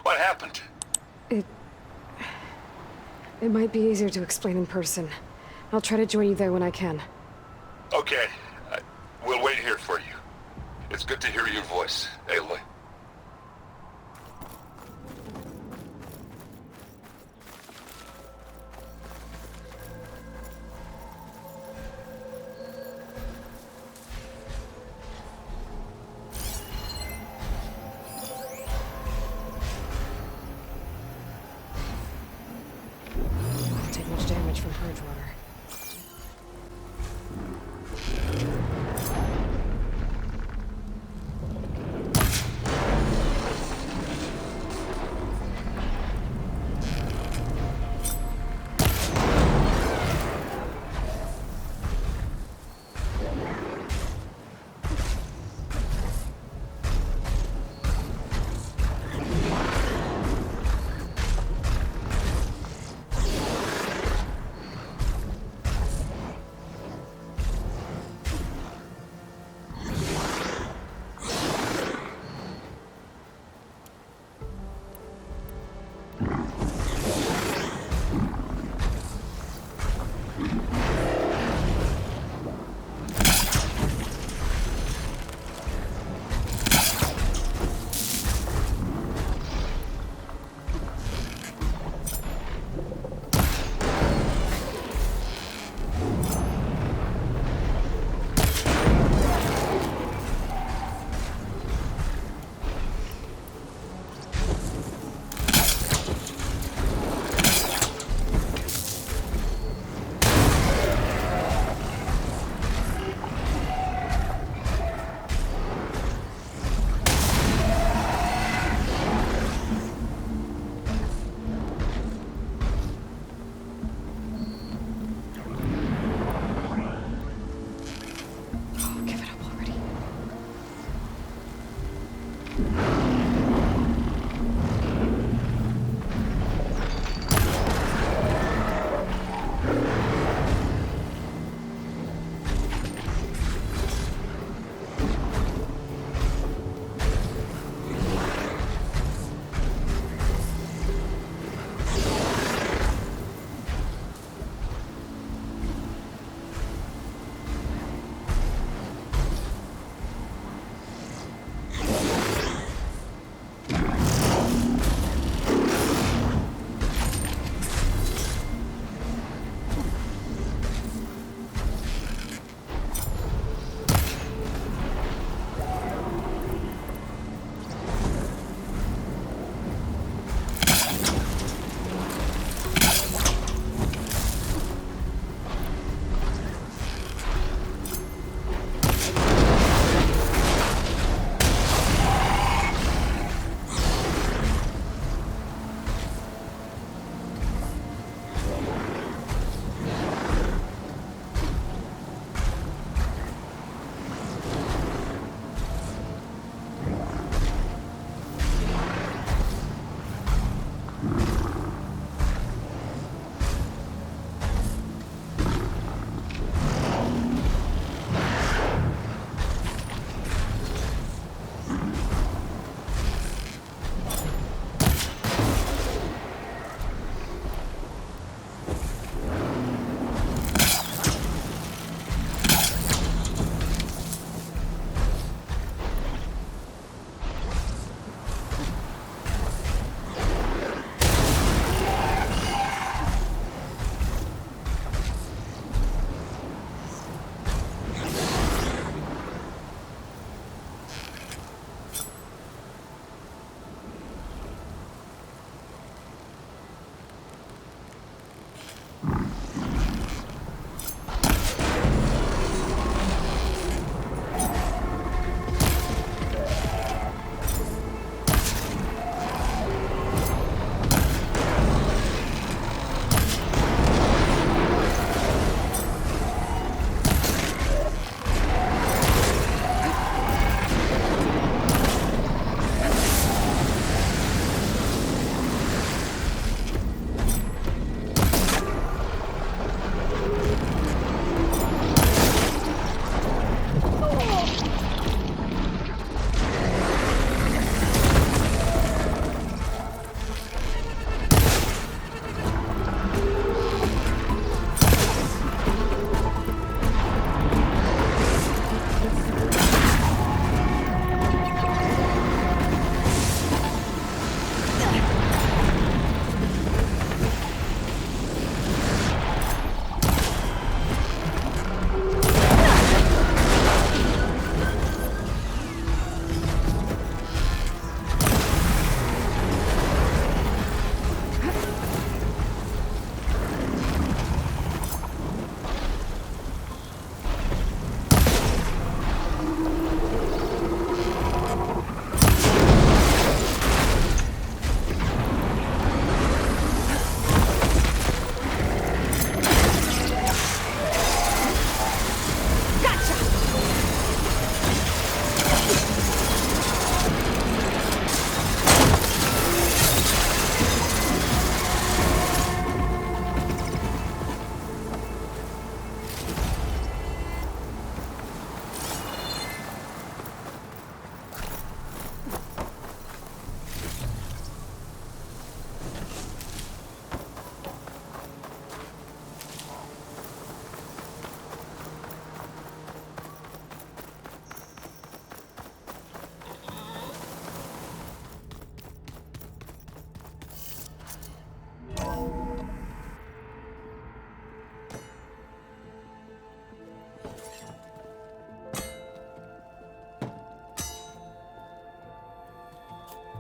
What happened? It might be easier to explain in person. I'll try to join you there when I can. Okay. We'll wait here for you. It's good to hear your voice, Aloy. Won't take much damage from purge water.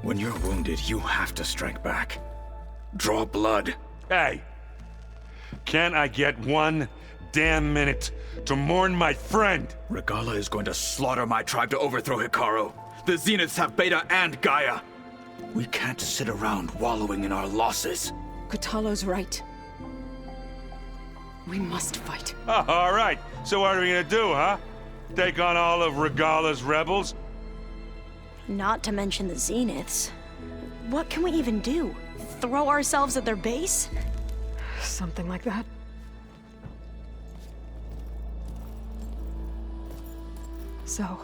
When you're wounded, you have to strike back. Draw blood. Hey! Can't I get one damn minute to mourn my friend? Regala is going to slaughter my tribe to overthrow Hikaru. The Zeniths have Beta and Gaia. We can't sit around wallowing in our losses. Kotallo's right. We must fight. Oh, all right. So what are we gonna do, huh? Take on all of Regala's rebels? Not to mention the Zeniths. What can we even do? Throw ourselves at their base? Something like that. So...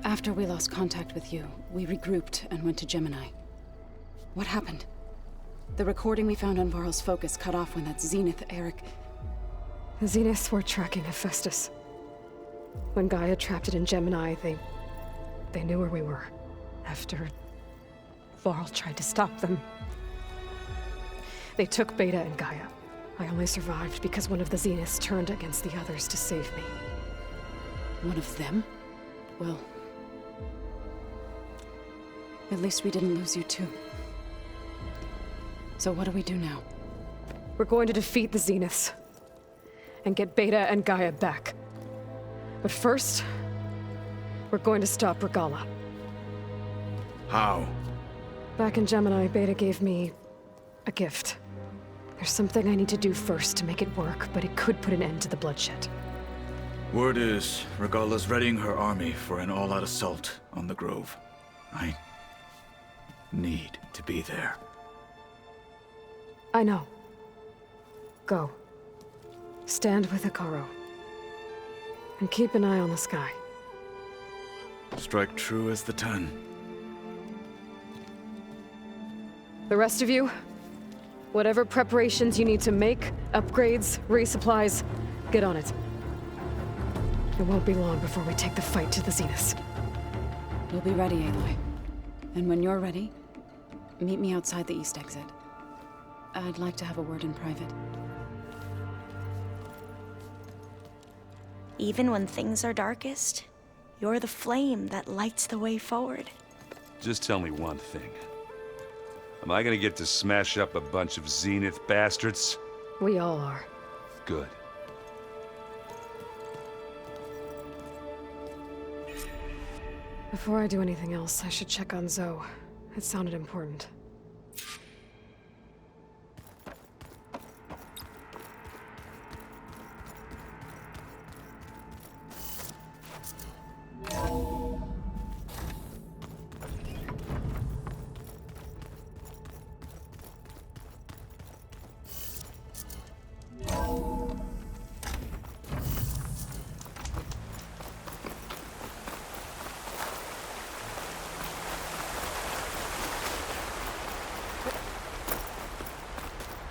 After we lost contact with you, we regrouped and went to Gemini. What happened? The recording we found on Varl's focus cut off when that Zenith Eric... The Zeniths were tracking Hephaestus. When Gaia trapped it in Gemini, they knew where we were. After... Varl tried to stop them. They took Beta and Gaia. I only survived because one of the Zeniths turned against the others to save me. One of them? Well... at least we didn't lose you too. So what do we do now? We're going to defeat the Zeniths. And get Beta and Gaia back. But first... we're going to stop Regala. How? Back in Gemini, Beta gave me... a gift. There's something I need to do first to make it work, but it could put an end to the bloodshed. Word is, Regala's readying her army for an all-out assault on the Grove. I need to be there. I know. Go. Stand with Hikaru. And keep an eye on the sky. Strike true as the 10. The rest of you, whatever preparations you need to make, upgrades, resupplies, get on it. It won't be long before we take the fight to the Zeniths. We'll be ready, Aloy. And when you're ready, meet me outside the east exit. I'd like to have a word in private. Even when things are darkest, you're the flame that lights the way forward. Just tell me one thing. Am I gonna get to smash up a bunch of Zenith bastards? We all are. Good. Before I do anything else, I should check on Zoe. It sounded important.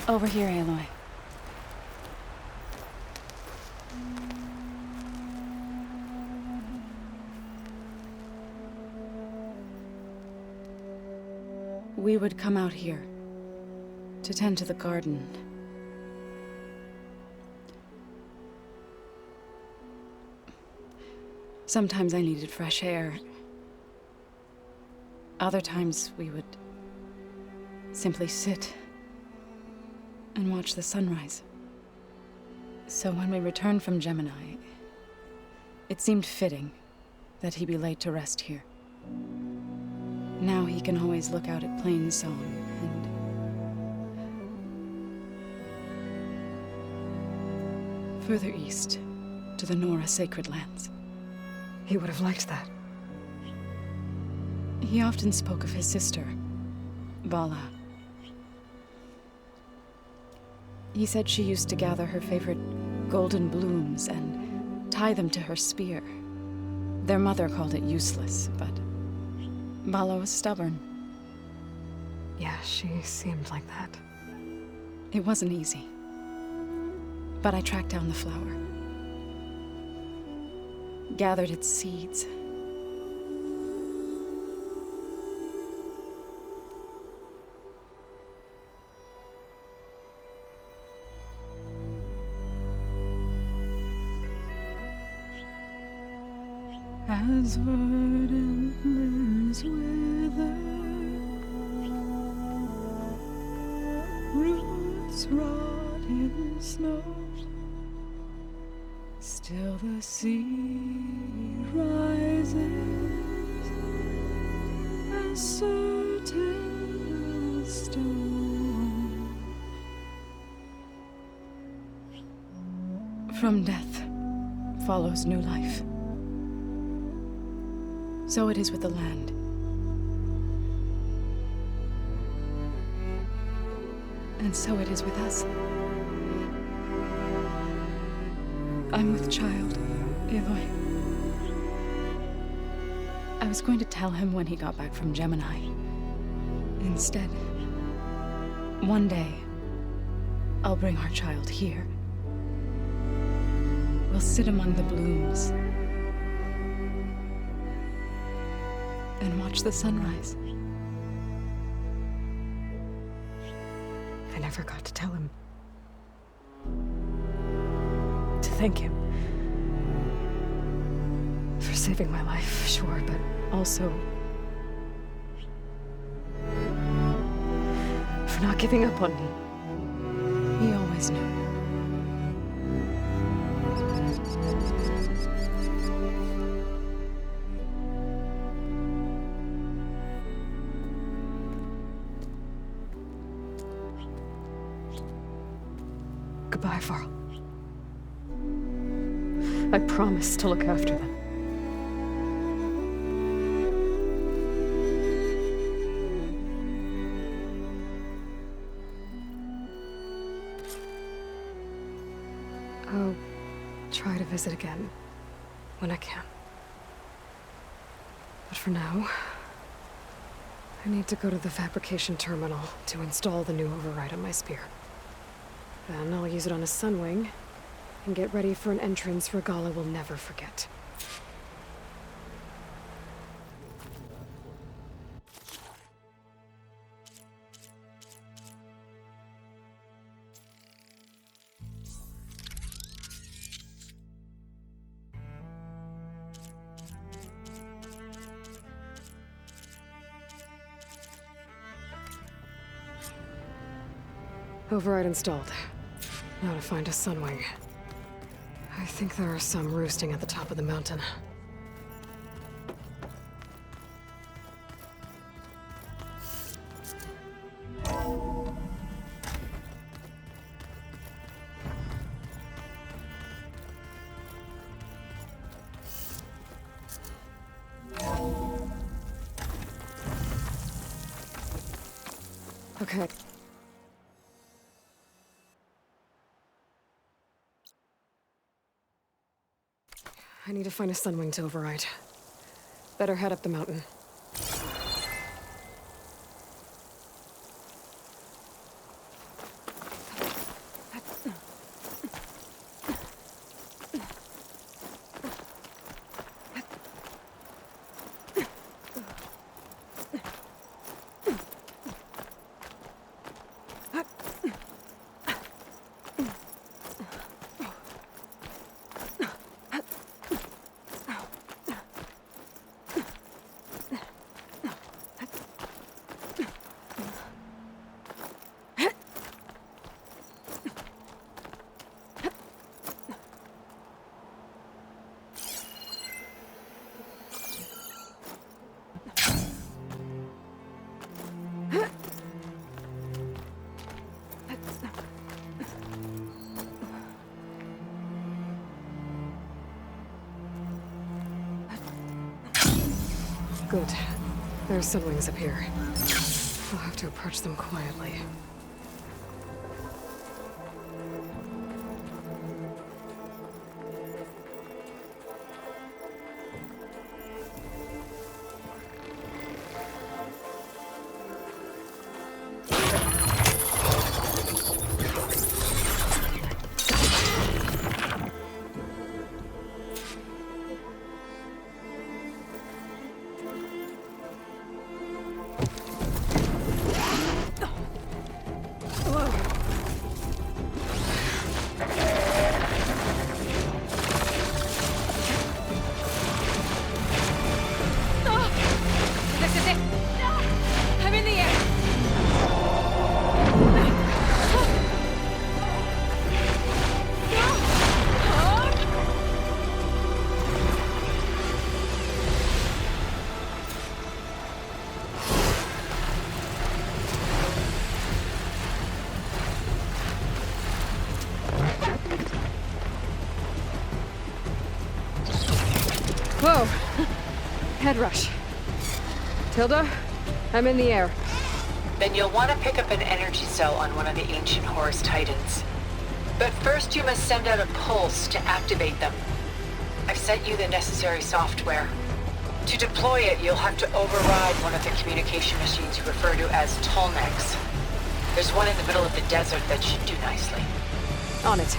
Over here, Aloy. We would come out here to tend to the garden. Sometimes I needed fresh air. Other times we would simply sit and watch the sunrise. So when we returned from Gemini, it seemed fitting that he be laid to rest here. Now he can always look out at Plainsong and further east to the Nora sacred lands. He would have liked that. He often spoke of his sister, Vala. He said she used to gather her favorite golden blooms and tie them to her spear. Their mother called it useless, but Vala was stubborn. Yeah, she seemed like that. It wasn't easy. But I tracked down the flower. Gathered its seeds. as verdant limbs wither, roots rot in snow, still the sea rises as certain as stone. From death follows new life. So it is with the land. And so it is with us. I'm with child, Avoy. I was going to tell him when he got back from Gemini. Instead, one day, I'll bring our child here. We'll sit among the blooms and watch the sunrise. I never got to tell him. To thank him. For saving my life, sure, but also for not giving up on me. He always knew. Goodbye, Varl. I promise to look after them. I'll try to visit again when I can. But for now, I need to go to the fabrication terminal to install the new override on my spear. Then I'll use it on a sunwing and get ready for an entrance Regala will never forget. Override installed. Now to find a sunwing. I think there are some roosting at the top of the mountain. Okay. I need to find a sunwing to override. Better head up the mountain. Good. There are sunwings up here. I'll have to approach them quietly. Head rush. Tilda, I'm in the air. Then you'll want to pick up an energy cell on one of the ancient Horus Titans. But first you must send out a pulse to activate them. I've sent you the necessary software. To deploy it, you'll have to override one of the communication machines you refer to as Tolmecs. There's one in the middle of the desert that should do nicely. On it.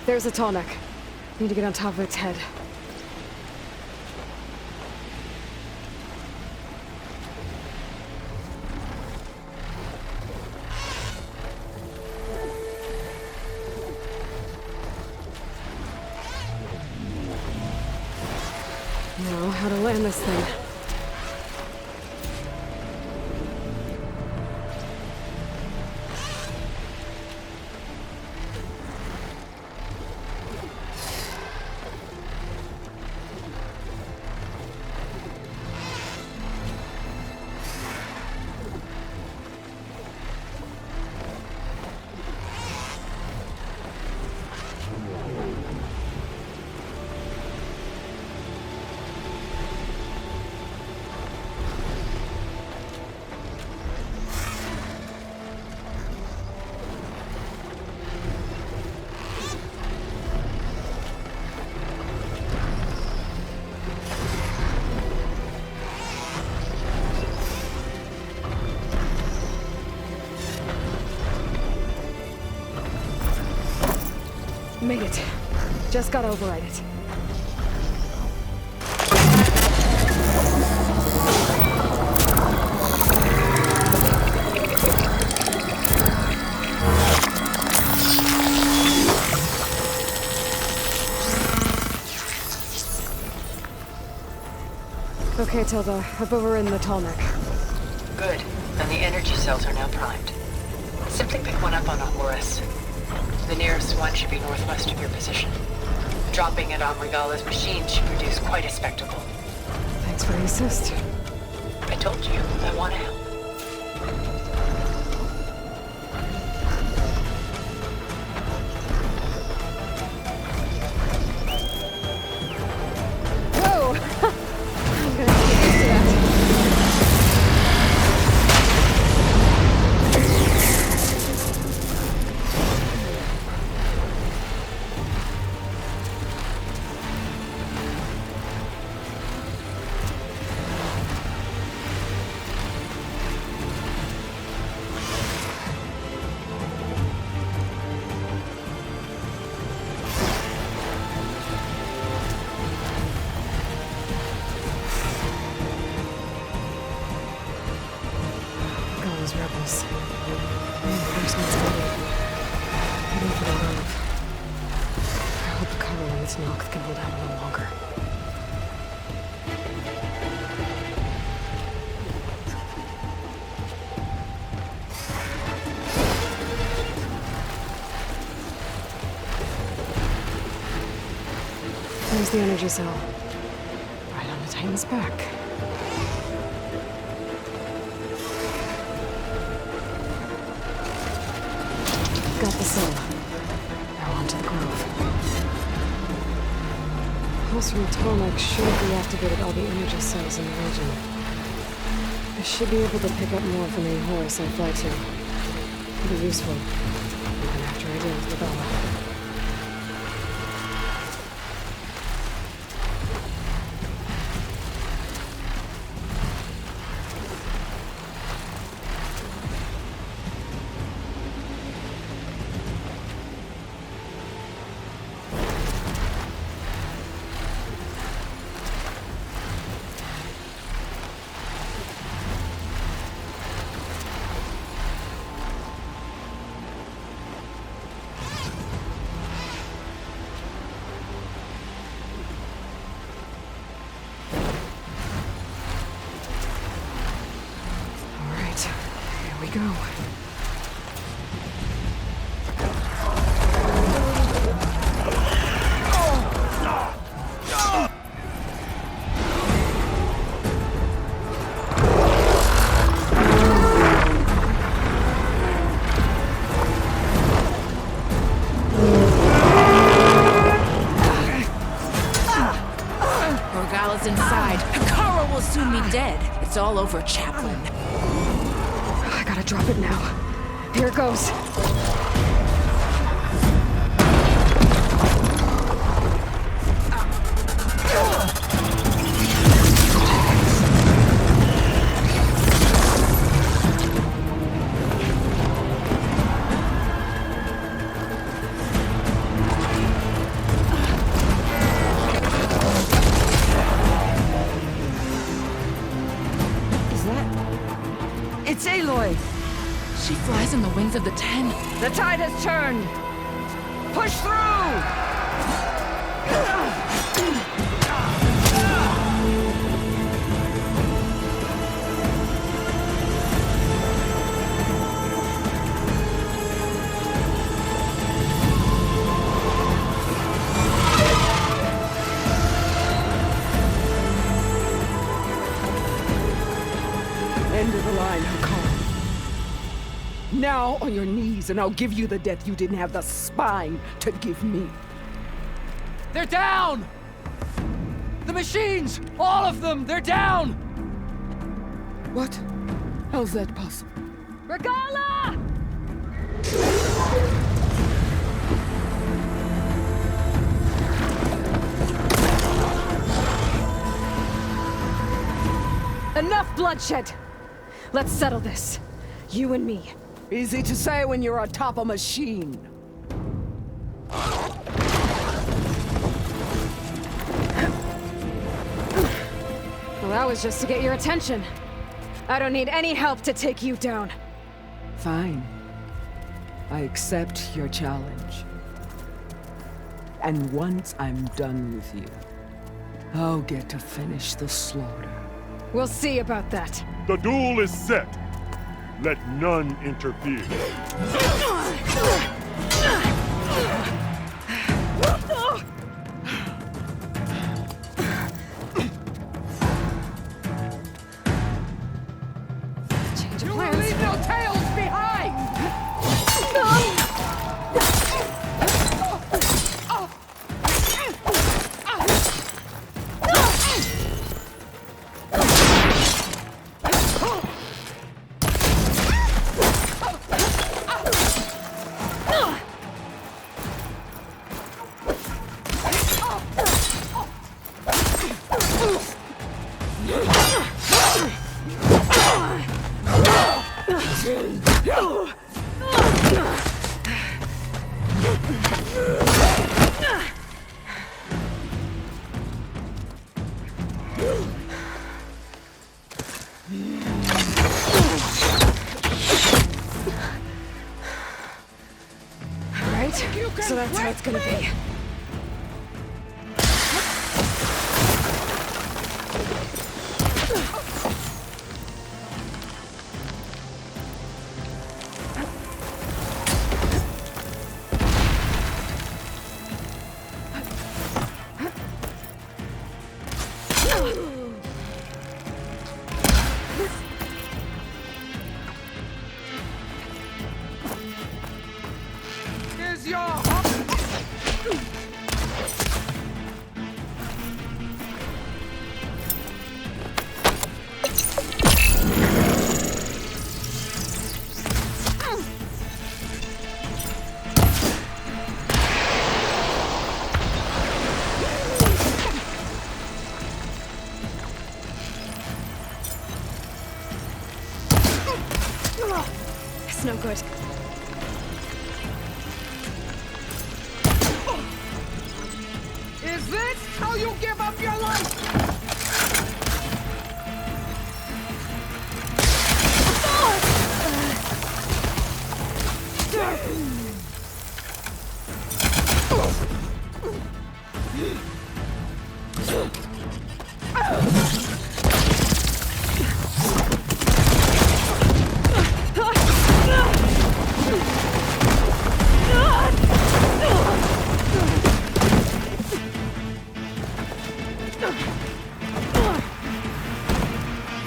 There's a Tolmec. Need to get on top of its head. Now, how to land this thing. Made it. Just gotta override it. Okay, Tilda. I've overridden the Tolmec. Good. And the energy cells are now primed. Simply pick one up on a Horus. The nearest one should be northwest of your position. Dropping it on Regala's machine should produce quite a spectacle. Thanks for the assist. I told you, I want to help. Whoa! I'm gonna have to get used to that. Those rebels. Reinforcements coming. Heading for the grove. I hope the cover on its knock can hold out a little longer. There's the energy cell. Right on the Titan's back. Got the cell. Now on to the grove. Pulse from Tolmec should have reactivated all the energy cells in the region. I should be able to pick up more from any Horus I fly to. It'll be useful, even after I deal with the Bella. Here we go. over, Chaplain. I gotta drop it now. Here it goes. It's Aloy! She flies in the wings of the Ten. The tide has turned! Push through! End of the line, Hakar. Now on your knees, and I'll give you the death you didn't have the spine to give me. They're down! The machines! All of them! They're down! What? How's that possible? Regala! Enough bloodshed! Let's settle this. You and me. Easy to say when you're atop a machine. Well, that was just to get your attention. I don't need any help to take you down. Fine. I accept your challenge. And once I'm done with you, I'll get to finish the slaughter. We'll see about that. The duel is set. Let none interfere. Change of You will plans. leave no tails behind! Alright, so that's how it's gonna be. Here's your... It's no good. Is this how you give up your life?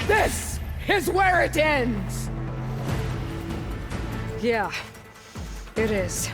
This is where it ends! Yeah, it is.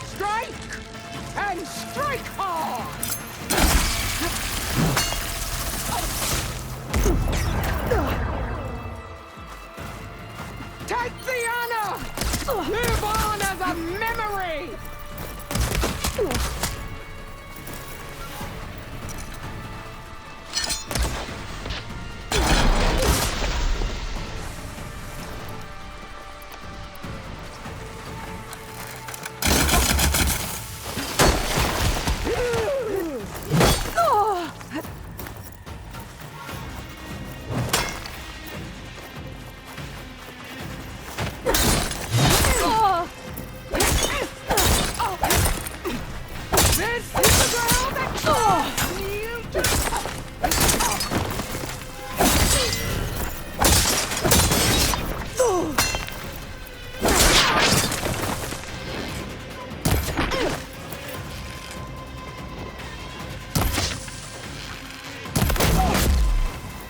Strike! And strike hard! Take the honor! Live on as a memory!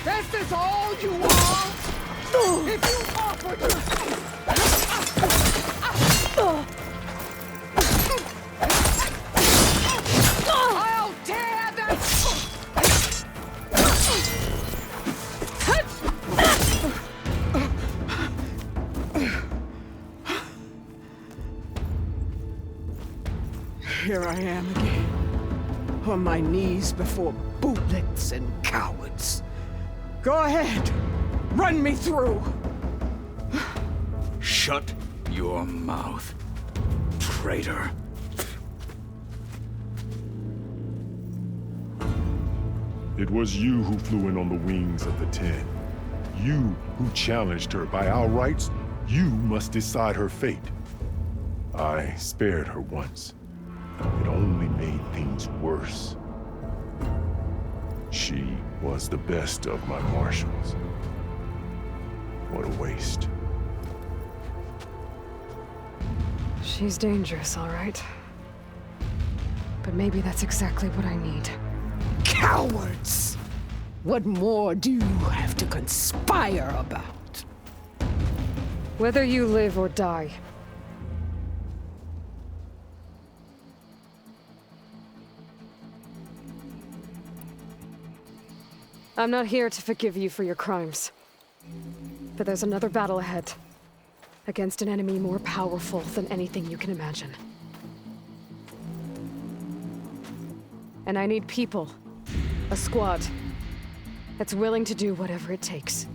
This is all you are? If you offered I'll tear that! Here I am again, on my knees before bootlets and cowards. Go ahead, run me through. Shut your mouth, traitor. It was you who flew in on the wings of the 10. You who challenged her by our rights. You must decide her fate. I spared her once. It only made things worse. She was the best of my marshals. What a waste. She's dangerous, all right. But maybe that's exactly what I need. Cowards! What more do you have to conspire about? Whether you live or die. I'm not here to forgive you for your crimes. But there's another battle ahead. Against an enemy more powerful than anything you can imagine. And I need people. A squad. That's willing to do whatever it takes.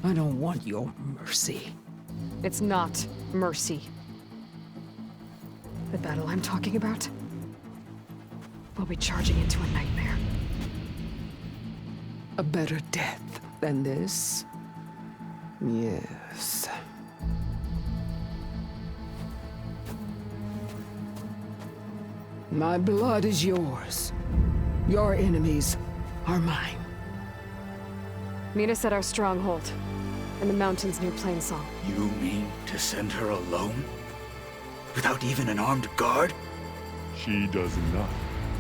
I don't want your mercy. It's not mercy. The battle I'm talking about will be charging into a nightmare. A better death than this? Yes. My blood is yours. Your enemies are mine. Meet us at our stronghold, in the mountains near Plainsong. You mean to send her alone? Without even an armed guard? She does not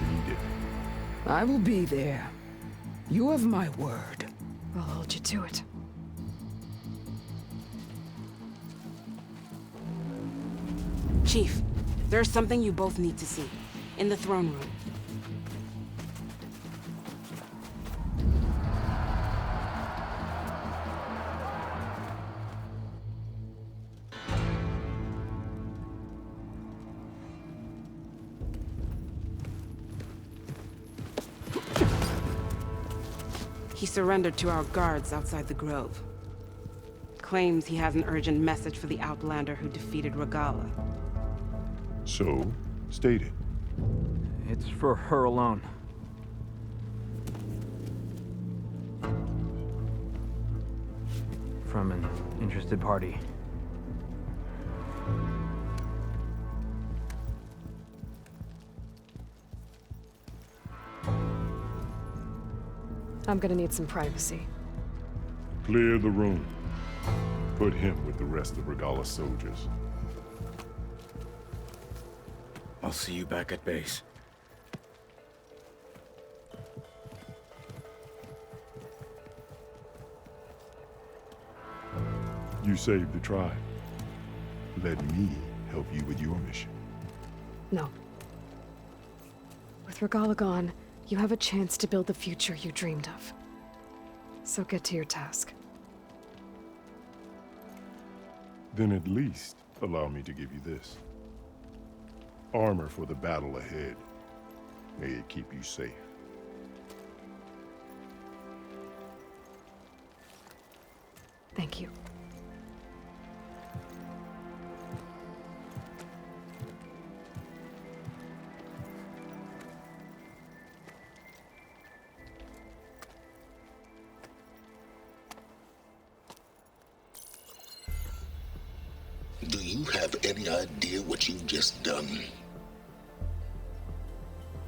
need it. I will be there. You have my word. I'll hold you to it. Chief, there's something you both need to see. In the throne room. He surrendered to our guards outside the grove. Claims he has an urgent message for the Outlander who defeated Regala. So, state it. It's for her alone. From an interested party. I'm gonna need some privacy. Clear the room. Put him with the rest of Regala's soldiers. I'll see you back at base. You saved the tribe. Let me help you with your mission. No. With Regala gone, you have a chance to build the future you dreamed of. So get to your task. Then at least allow me to give you this. Armor for the battle ahead. May it keep you safe. Thank you. Do you have any idea what you've just done?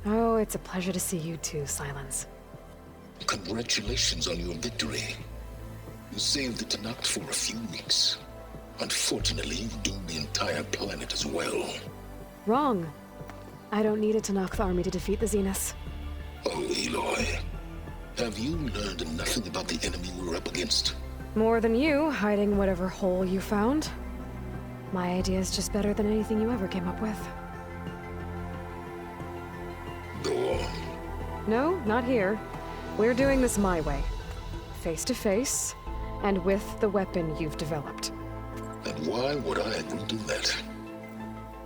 Oh, it's a pleasure to see you too, Silence. Congratulations on your victory. You saved the Tanakh for a few weeks. Unfortunately, you've doomed the entire planet as well. Wrong. I don't need a Tanakh army to defeat the Zeniths. Oh, Eloy. Have you learned nothing about the enemy we're up against? More than you, hiding whatever hole you found. My idea is just better than anything you ever came up with. Go on. No, not here. We're doing this my way. Face to face, and with the weapon you've developed. And why would I agree to that?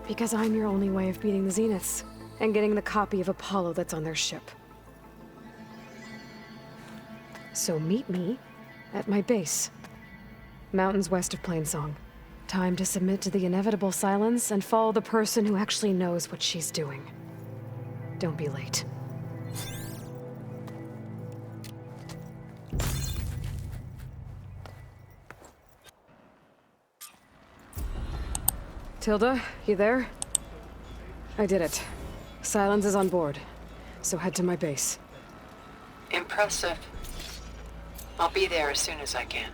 Because I'm your only way of beating the Zeniths, and getting the copy of Apollo that's on their ship. So meet me at my base. Mountains west of Plainsong. Time to submit to the inevitable silence and follow the person who actually knows what she's doing. Don't be late. Tilda, you there? I did it. Silence is on board, so head to my base. Impressive. I'll be there as soon as I can.